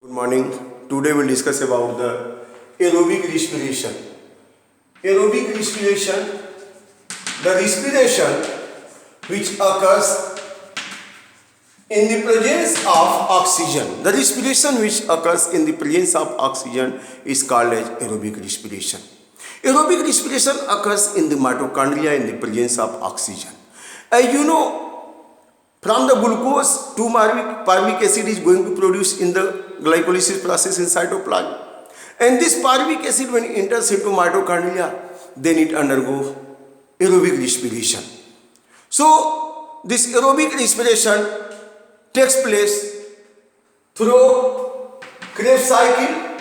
Good morning. Today we'll discuss about the aerobic respiration. Aerobic respiration, the respiration which occurs in the presence of oxygen. The respiration which occurs in the presence of oxygen is called as aerobic respiration. Aerobic respiration occurs in the mitochondria in the presence of oxygen. As you know, from the glucose, 2-pyruvic acid is going to produce in the glycolysis process in cytoplasm. And this pyruvic acid, when it enters into mitochondria, then it undergoes aerobic respiration. So, this aerobic respiration takes place through Krebs cycle.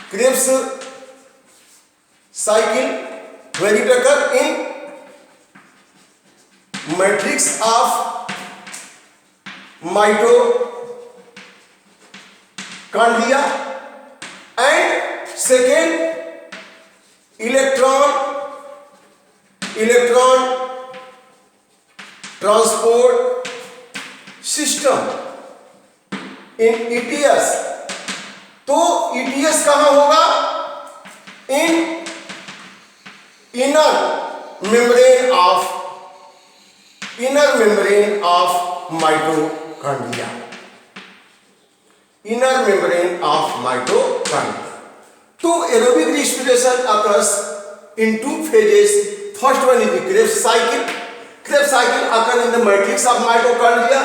Krebs cycle, where it occurs in matrix of mitochondria, and second electron transport system in ETS. तो ETS कहाँ होगा? in inner membrane of mitochondria. Inner membrane of mitochondria. So aerobic respiration occurs in two phases. First one is the Krebs cycle. Krebs cycle occurs in the matrix of mitochondria.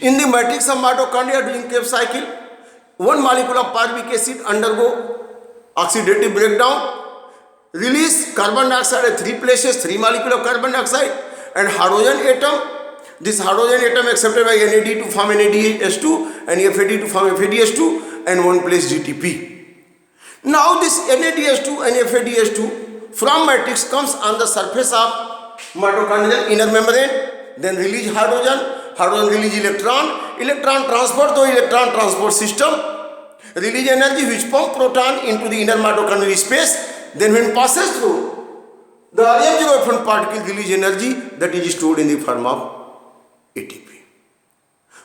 In the matrix of mitochondria during Krebs cycle, one molecule of pyruvic acid undergo oxidative breakdown, release carbon dioxide at three places, 3 molecules of carbon dioxide, and hydrogen atom. This hydrogen atom accepted by NAD to form NADH2 and FAD to form FADH2 and one place GTP. Now this NADH2 and FADH2 from matrix comes on the surface of mitochondrial inner membrane, then release hydrogen release electron transport to electron transport system, release energy which pump proton into the inner mitochondrial space, then when passes through the M0 particle release energy that is stored in the form of ATP.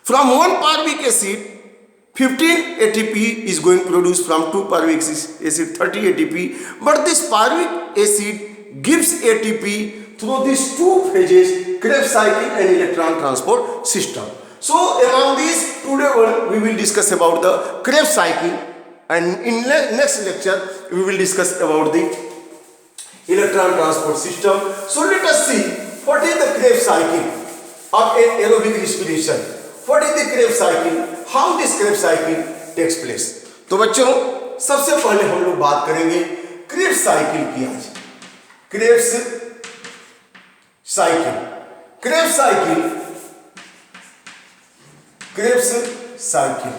From one pyruvic acid, 15 ATP is going to produce, from 2 pyruvic acid 30 ATP, but this pyruvic acid gives ATP through these two phases, Krebs cycle and electron transport system. So among these, today we will discuss about the Krebs cycle, and in next lecture we will discuss about the electron transport system. So let us see what is the Krebs cycle of aerobic respiration. What is the Krebs cycle? How this Krebs cycle takes place? तो बच्चों, सबसे पहले हम लोग बात करेंगे Krebs cycle की आज. Krebs cycle. Krebs cycle. Krebs cycle.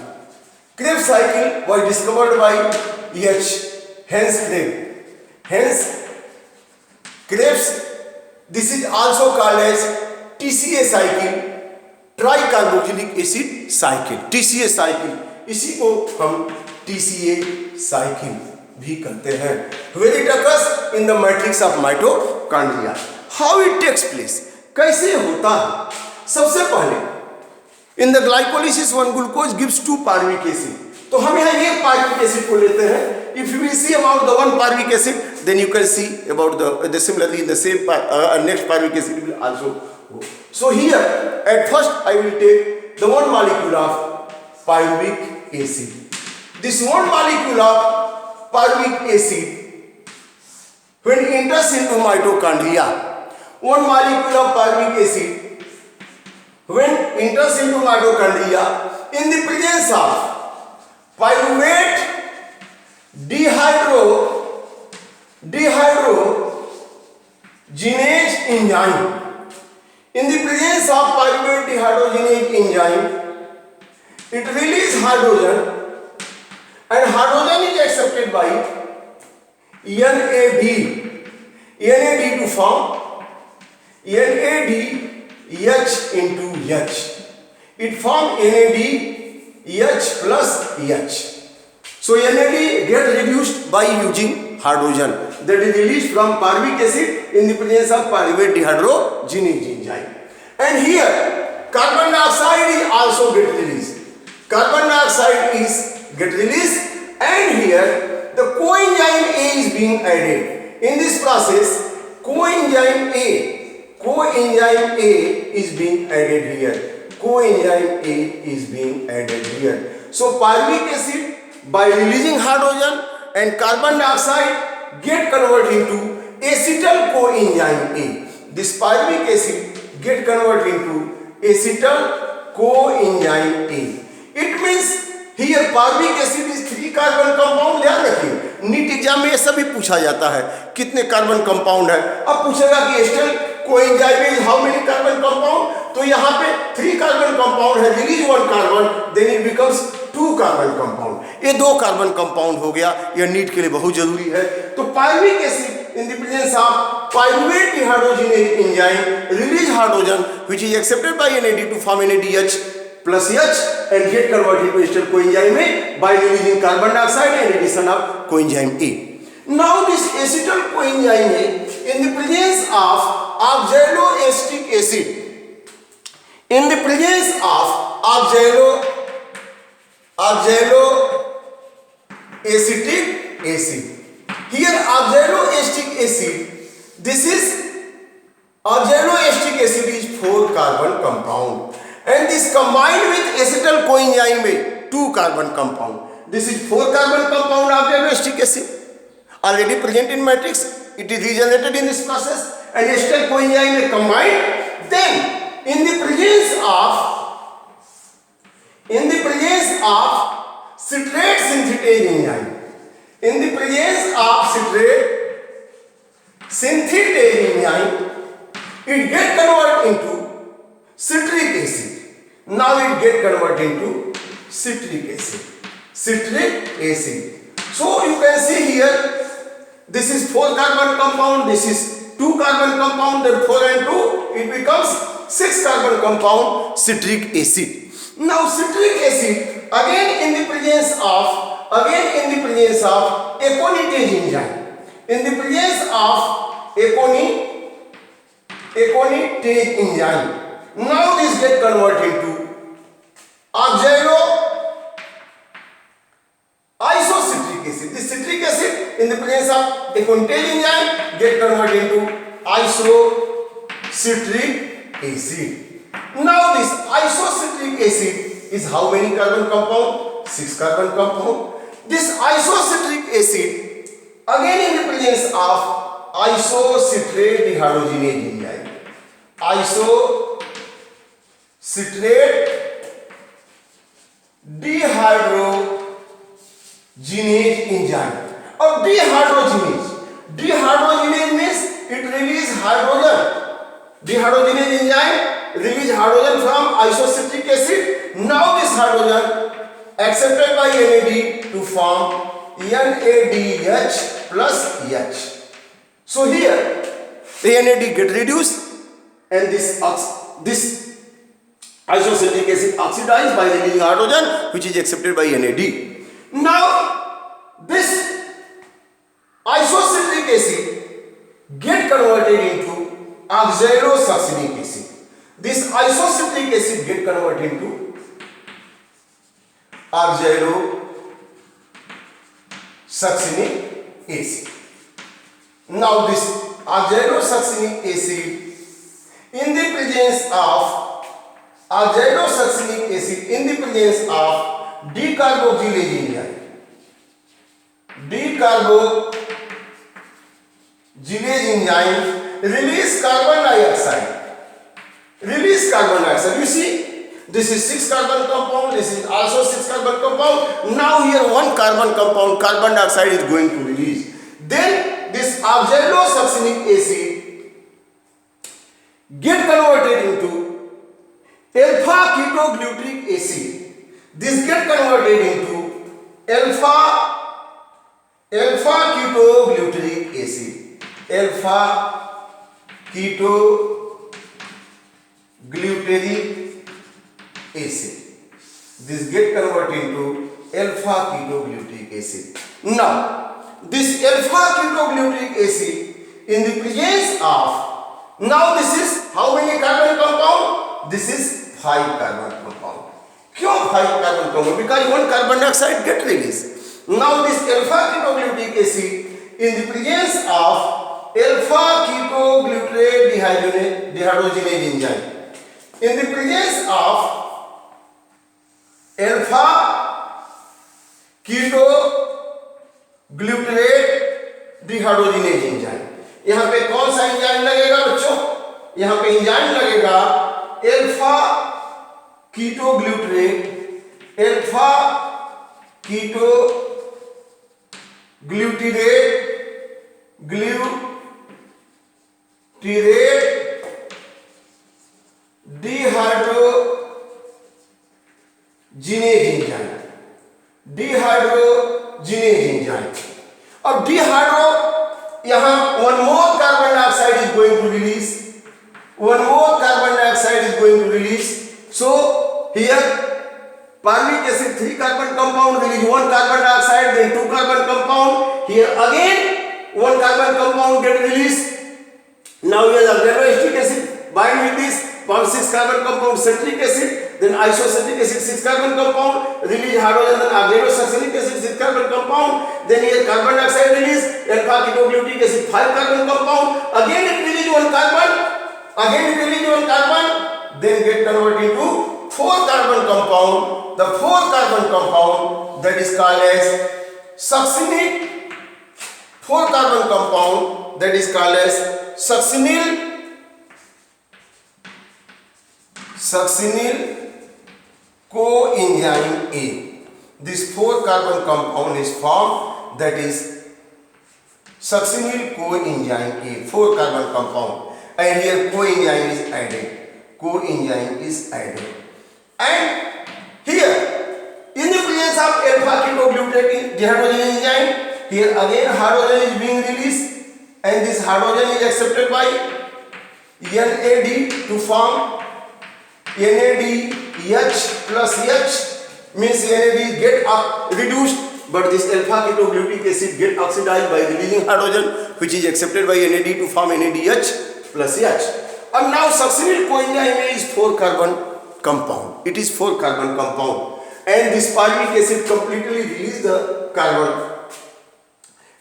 Krebs cycle was discovered by H. Hans Krebs. This is also called as TCA cycle, tricarboxylic acid cycle, TCA cycle. इसी को हम TCA साइकिल भी कहते हैं. Where it occurs in the matrix of mitochondria. How it takes place? कैसे होता है? सबसे पहले in the glycolysis one glucose gives 2 pyruvic acid. तो हम यहाँ एक pyruvic acid को लेते हैं. If you will see about the one pyruvic acid, then you can see about the similarly the same next pyruvic acid will also. So here at first I will take the one molecule of pyruvic acid. This one molecule of pyruvic acid, when it enters into mitochondria, one molecule of pyruvic acid when enters into mitochondria in the presence of pyruvate dehydrogenase enzyme. In the presence of pyruvate dehydrogenase enzyme, it releases hydrogen, and hydrogen is accepted by NAD to form NADH into H. It forms NADH plus H. So NAD gets reduced by using hydrogen that is released from pyruvic acid in the presence of pyruvate dehydrogenase enzyme. And here carbon dioxide is also get released. Carbon dioxide is get released, and here the coenzyme A is being added. In this process, coenzyme A is being added here. Coenzyme A is being added here. So pyruvic acid, by releasing hydrogen and carbon dioxide, get converted into acetyl coenzyme A. This pyruvic acid get converted into acetyl coenzyme A. It means here pyruvic acid is 3 carbon compound. ध्यान रखिए, NEET exam में ये सभी पूछा जाता है कितने carbon compound है. अब पूछेगा कि acetyl coenzyme is how many carbon compound, तो यहाँ पे 3 कार्बन कंपाउंड है. Release 1 carbon, then it becomes 2 carbon compound. ये 2 कार्बन कंपाउंड हो गया. यह नीट के लिए बहुत जरूरी है. तो pyruvic acid in the presence of pyruvate dehydrogenase enzyme release hydrogen which is accepted by NAD to form NADH plus H and get converted to acetyl coenzyme A by releasing carbon dioxide and addition of coenzyme A. Now this acetyl coenzyme A in the presence of oxaloacetic acid, in the presence of oxaloacetic acid. Here oxaloacetic acid, this is oxaloacetic acid is 4 carbon compound, and this combined with acetyl coenzyme A 2 carbon compound. This is 4 carbon compound oxaloacetic acid already present in matrix. It is regenerated in this process and acetyl coenzyme A combined. Then in the presence of citrate synthetase enzyme, in the presence of citrate synthetase enzyme, it get converted into citric acid. Now it get converted into citric acid. So you can see here, this is 4 carbon compound, this is 2 carbon compound, then 4 and 2, it becomes 6 carbon compound citric acid. Now citric acid again in the presence of aconitase enzyme. In the presence of aconitase enzyme, now this get converted to oxaloisocitric acid. This citric acid in the presence of aconitase enzyme get converted into isocitric acid. Now this isocitric acid is how many carbon compound? 6 carbon compound. This isocitric acid again in the presence of isocitrate dehydrogenase enzyme. Isocitrate dehydrogenase enzyme. Or dehydrogenase means it releases hydrogen. Dehydrogenase enzyme release hydrogen from isocitric acid. Now this hydrogen accepted by NAD to form NADH plus H. So here the NAD get reduced and this isocitric acid oxidized by releasing hydrogen which is accepted by NAD. Now this isocitric acid get converted into oxalosuccinic acid. This isocitric acid get converted into oxalosuccinic acid. Now this oxalosuccinic acid in the presence of decarboxylase enzyme. Decarboxylase enzyme release carbon dioxide. You see, this is 6 carbon compound, this is also 6 carbon compound. Now here 1 carbon compound, carbon dioxide is going to release. Then this oxalosuccinic acid get converted into alpha ketogluteric acid. This get converted into alpha ketogluteric acid. Alpha ketogluteric acid. This get converted into alpha ketogluteric acid. Now this alpha ketogluteric acid in the presence of, now this is how many carbon compound? This is 5 carbon compound. क्यों 5 carbon कम हो? Because 1 carbon dioxide get released. Now this alpha ketoglutic acid in the presence of alpha ketoglutarate dehydrogenase enzyme. In the presence of alpha ketoglutarate dehydrogenase enzyme. यहाँ पे कौन सा enzyme लगेगा बच्चों? यहाँ पे एंजाइम लगेगा अल्फा कीटोग्लूटरेट डिहाइड्रोजिनेज एंजाइम। अब डिहाइड्रो यहाँ one more carbon dioxide is going to release. So here palmic acid 3 carbon compound release 1 carbon dioxide, then 2 carbon compound. Here again 1 carbon compound get released. Now here the glenoacetic acid bind with this form 6 carbon compound citric acid, then isocitric acid 6 carbon compound release hydrogen, then aglenosuccinic acid 6 carbon compound, then here carbon dioxide release alpha ketoglutic acid 5 carbon compound, again it release 1 carbon, then get converted into 4 carbon compound. The 4 carbon compound that is called as succinic 4 carbon compound that is called as succinyl coenzyme A. This 4 carbon compound is formed, that is succinyl coenzyme A, 4 carbon compound, and here coenzyme is added. And here in the presence of alpha ketoglutarate dehydrogenase enzyme, here again hydrogen is being released, and this hydrogen is accepted by NAD to form NADH plus H, means NAD get reduced, but this alpha ketoglutic acid get oxidized by releasing hydrogen, which is accepted by NAD to form NADH plus H. And now succinyl coenzyme A is 4 carbon compound. It is 4 carbon compound, and this palmic acid completely release the carbon.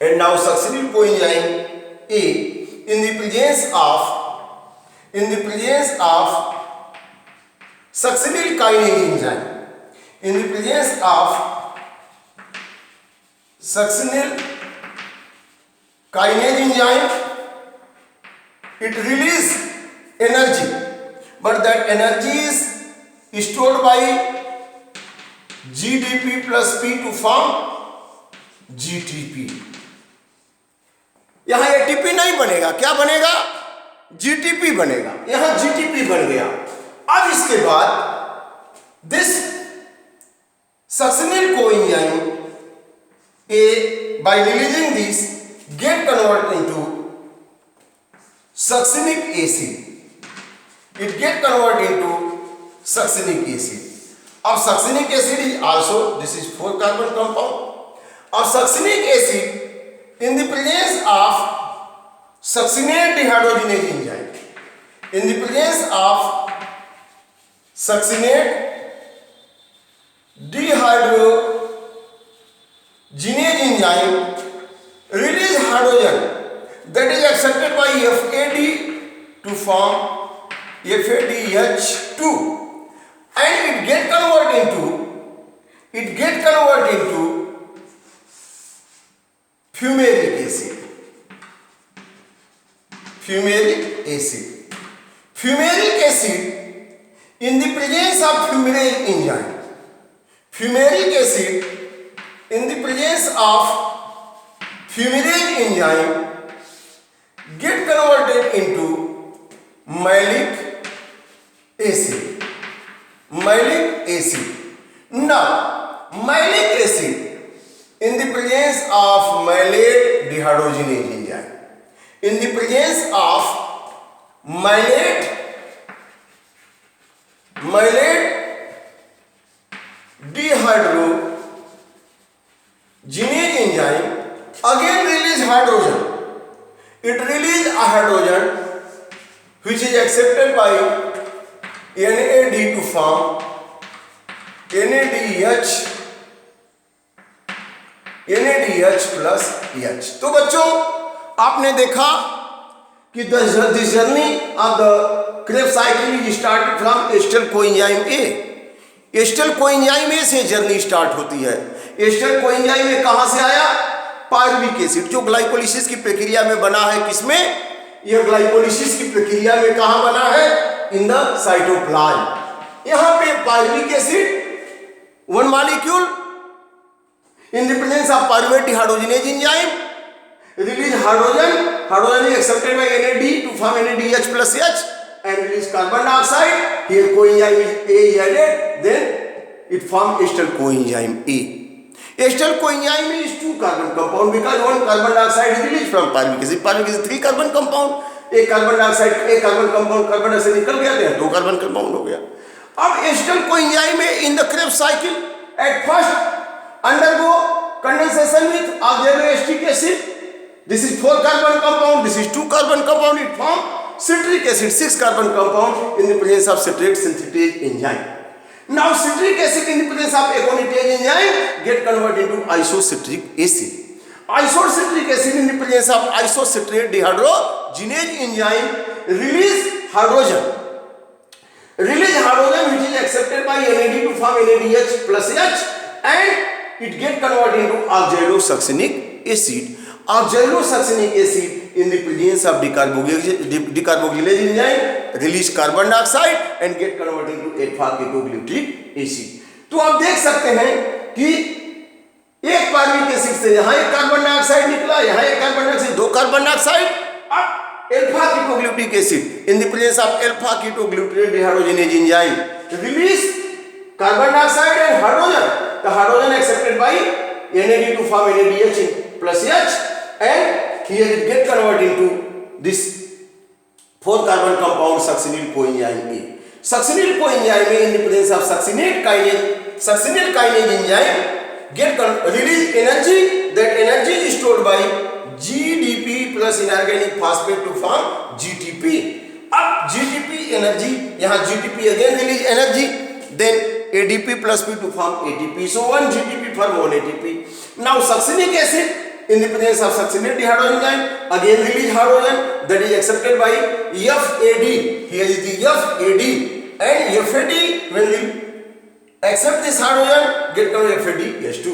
And now succinyl coenzyme A in the presence of succinyl kinase enzyme, it release energy, but that energy is stored by GDP plus P to form GTP. यहां ATP नहीं बनेगा, क्या बनेगा? GTP बनेगा। यहां GTP बन गया। अब इसके बाद this succinyl coenzyme A by releasing this get converted into succinic acid. It get converted into succinic acid. Of succinic acid is also, this is 4 carbon compound. Of succinic acid in the presence of succinate dehydrogenase enzyme. In the presence of succinate dehydrogenase enzyme release hydrogen that is accepted by FAD to form FADH2, and it get converted into fumaric acid. Fumaric acid in the presence of fumarate enzyme. Fumaric acid in the presence of fumarate enzyme get converted into malic acid. Now malic acid in the presence of malate dehydrogenase enzyme. In the presence of malate dehydrogenase enzyme again release hydrogen. It release a hydrogen which is accepted by NAD to form NADH plus H। तो बच्चों आपने देखा कि this journey of the Krebs cycle is started from ester coenzyme A. Ester coenzyme A से journey start होती है। Ester coenzyme ए कहां से आया? पायरुविक एसिड, जो ग्लाइकोलिसिस की प्रक्रिया में बना है। किसमें? यह ग्लाइकोलिसिस की प्रक्रिया में कहां बना है? In the cytoplasm. यहां पे pyruvic acid one molecule in the presence of pyruvate dehydrogenase enzyme release hydrogen is accepted by NAD to form NADH plus H and release carbon dioxide. Here coenzyme A is added, then it forms ester coenzyme A. Ester coenzyme is 2 carbon compound because 1 carbon dioxide is released from pyruvic acid. Pyruvic acid 3 carbon compound, एक carbon dioxide, एक carbon compound carbon dioxide निकल गया, तो 2 carbon compound हो गया। अब ester coenzyme में in the Krebs cycle at first undergo condensation with oxaloacetic acid. This is 4 carbon compound, this is 2 carbon compound. It forms citric acid, 6 carbon compound in the presence of citrate synthetase enzyme. Now citric acid in the presence of aconitase enzyme get converted into isocitric acid. Isocitric acid in the presence of isocitrate dehydrogenase enzyme release hydrogen which is accepted by NAD to form NADH plus H and it get converted into oxalosuccinic acid. Oxalosuccinic acid in the presence of decarboxylase enzyme release carbon dioxide and get converted into alpha-ketoglutric acid. तो आप देख सकते हैं कि एक pyruvic acid से यहाँ एक कार्बन डाइऑक्साइड निकला, यहाँ एक कार्बन डाइऑक्साइड, 2 कार्बन डाइऑक्साइड। अब alpha-ketoglutric acid in the presence of alpha-ketoglutric dehydrogenase enzyme release carbon dioxide and hydrogen. The hydrogen accepted by NAD to form NADH plus H and here it get converted into this 4 carbon compound succinyl coenzyme A. Succinyl coenzyme A in the presence of succinate kinase enzyme get release energy. That energy is stored by GDP plus inorganic phosphate to form GTP. अब GTP energy, यहाँ GTP again release energy, then ADP plus P to form ATP. So 1 GTP form 1 ATP. Now succinic acid in the presence of succinate dehydrogenase again release hydrogen that is accepted by FAD. Here is the FAD and FAD when we accept this hydrogen get converted to FADH2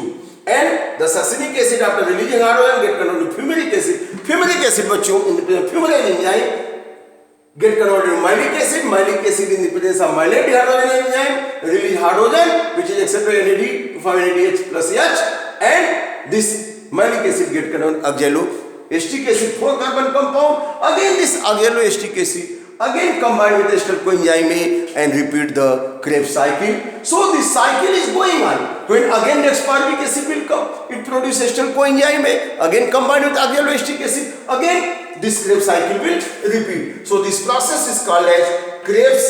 and the succinic acid after releasing hydrogen get converted to fumaric acid. Fumaric acid बच्चों in the presence of fumarate enzyme get converted to malic acid. Malic acid in the presence of malate dehydrogenase enzyme release hydrogen which is accepted by NAD to form NADH plus H and this malic acid get converted to oxaloacetic acid, 4 carbon compound. Again this oxaloacetic acid again combined with ester coenzyme A and repeat the Krebs cycle. So this cycle is going on. When again next pyruvic acid will come, it produces ester coenzyme A again combined with oxaloacetic acid, again this Krebs cycle will repeat. So this process is called as Krebs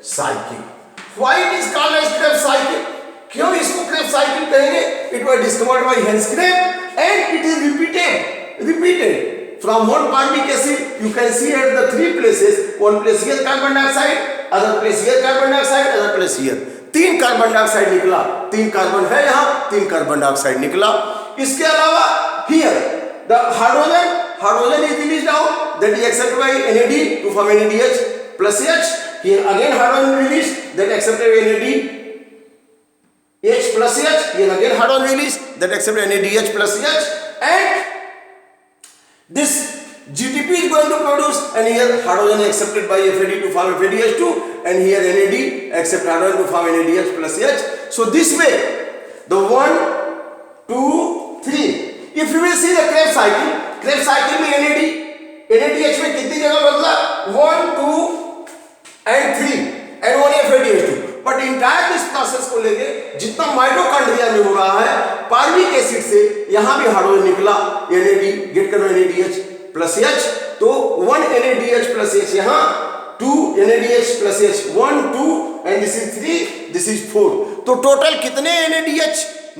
cycle. Why it is called as Krebs cycle? क्यों इसको Krebs cycle कहेंगे? It was discovered by Hans Krebs and it is repeated. From one pyruvic acid, you can see at the 3 places. One place here carbon dioxide, other place here carbon dioxide, other place here. 3 carbon dioxide निकला, 3 carbon है यहाँ, 3 carbon dioxide निकला। इसके अलावा here the hydrogen is released out that is accepted by NAD to form NADH plus H. Here again hydrogen released that accepted by NADH plus H. Here again hydrogen released that accepted NADH plus H and this GTP is going to produce and here hydrogen accepted by FAD to form FADH2 and here NAD accept hydrogen to form NADH plus H. So this way the 1, 2, 3. If you will see the Krebs cycle में NADH में कितनी जगह बदला? 1, 2 and 3 and 1 FADH2. But entire this process को लेके जितना mitochondria में हो रहा है पायरुविक एसिड से यहाँ भी हाइड्रोजन निकला NAD गेट करो NADH प्लस H तो 1 NADH प्लस H यहाँ 2 NADH plus H 1 2 and this is 3 this is 4 तो टोटल कितने NADH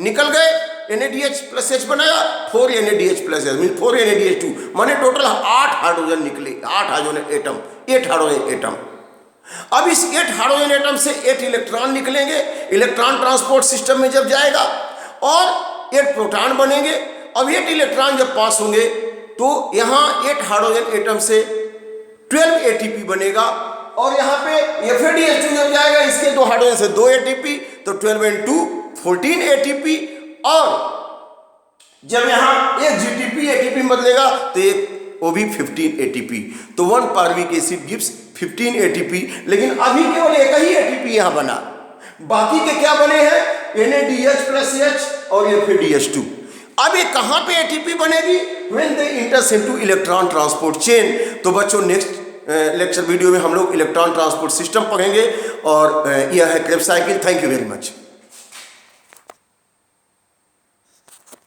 निकल गए? NADH प्लस H बनाया 4 NADH plus H mean 4 NADH2 माने टोटल 8 हाइड्रोजन निकले 8 हाइड्रोजन एटम अब इस 8 हाइड्रोजन एटम से 8 इलेक्ट्रॉन निकलेंगे, इलेक्ट्रॉन ट्रांसपोर्ट सिस्टम में जब जाएगा और 8 प्रोटॉन बनेंगे। अब 8 इलेक्ट्रॉन जब पास होंगे तो यहाँ 8 हाइड्रोजन एटम से 12 ATP बनेगा और यहाँ पे FADH2 जब जाएगा इसके 2 हाइड्रोजन से 2 ATP, तो 12 × 2 14 ATP। और जब यहाँ एक GTP ATP बदलेगा तो एक वो भी 15 ATP। तो 1 पार्विक एसिड गिव्स 15 ATP। लेकिन अभी केवल एक ही ATP यहाँ बना, बाकी के क्या बने हैं NADH+H और FADH2। अब ये कहाँ पे ATP बनेगी? When they enters into electron transport chain. तो बच्चों नेक्स्ट लेक्चर वीडियो में हम लोग इलेक्ट्रॉन ट्रांसपोर्ट सिस्टम पढ़ेंगे और यह है Krebs cycle. Thank you very much.